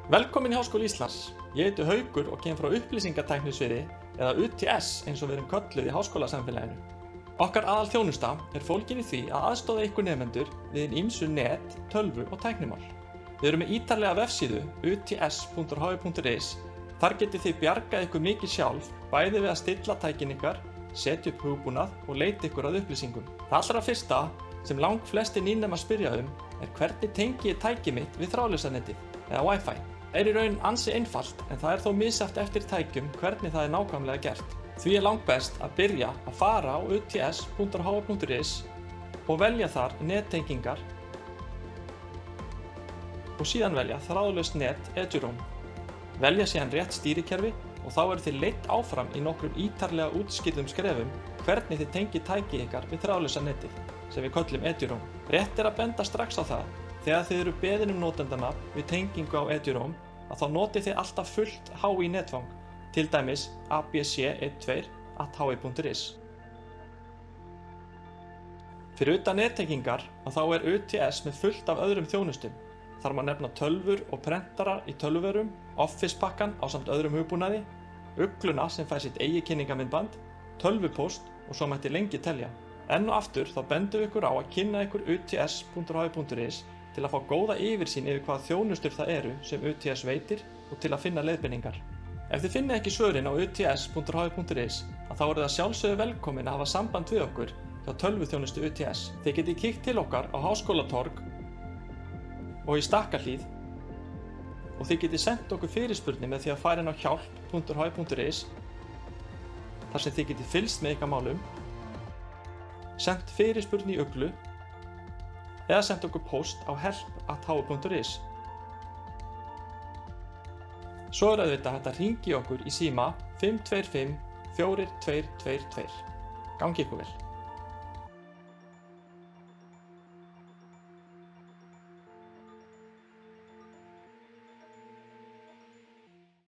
Velkomin í Háskóla Íslands. Ég heiti Haukur og kem frá upplýsingatæknisviði eða UTS eins og við erum kölluð í háskólasamfélaginu. Okkar aðalþjónusta fólgin í því að aðstoða ykkur nemendur við hin ýmsu net, tölvu og tæknimál. Við erum með ítarlega vefsíðu uts.hi.is. Þar getið þið bjargað ykkur mikið sjálf, bæði við að stilla tækin ykkar, setja upp hugbúnað og leita ykkur að upplýsingum. Það allra fyrsta sem langflestir nýnemar spyrja hvernig tengi ég tæki mitt við þráðlausa netið eða Wi-Fi. Það í raun ansi einfalt en það þó misjafnt eftir tækjum hvernig það nákvæmlega gert. Því langbest að byrja að fara á uts.hi.is og velja þar nettengingar og síðan velja þráðlaust net eduroam. Velja síðan rétt stýrikerfi og þá þið leitt áfram í nokkrum ítarlega útskýrðum skrefum hvernig þið tengið tæki ykkar við þráðlausa netið sem við köllum eduroam. Rétt að benda strax á það þegar þið eru beðin notendana við tengingu á eduroam að þá notið þið alltaf fullt HÍ netfang, til dæmis abc12@hi.is. Fyrir utan nettengingar að þá UTS með fullt af öðrum þjónustum. Þar má nefna tölvur og prentara í tölvuverum, Office-pakkan ásamt öðrum hugbúnaði, ugluna sem fær sitt eigið kynningarmyndband, tölvupóst og svo mætti lengi telja. Enn og aftur þá bendum við ykkur á að kynna ykkur uts.hi.is til að fá góða yfirsýn yfir hvaða þjónustur það eru sem UTS veitir og til að finna leiðbeiningar. Ef þið finnið ekki svörin á uts.hi.is þá það sjálfsögðu velkomin að hafa samband við okkur hjá tölvuþjónustu UTS. Þið getið kíkt til okkar á Háskólatorg og í Stakkahlíð og þið getið sendt okkur fyrirspurnir með því að fara inn á hjálp.hi.is þar sem þið getið fylgst með ykkar málum, sendt fyrirspurn í uglu eða sendt okkur post á help@hi.is. Svo auðvitað hægt að hringja í okkur í síma 525 4222. Gangi ykkur vel.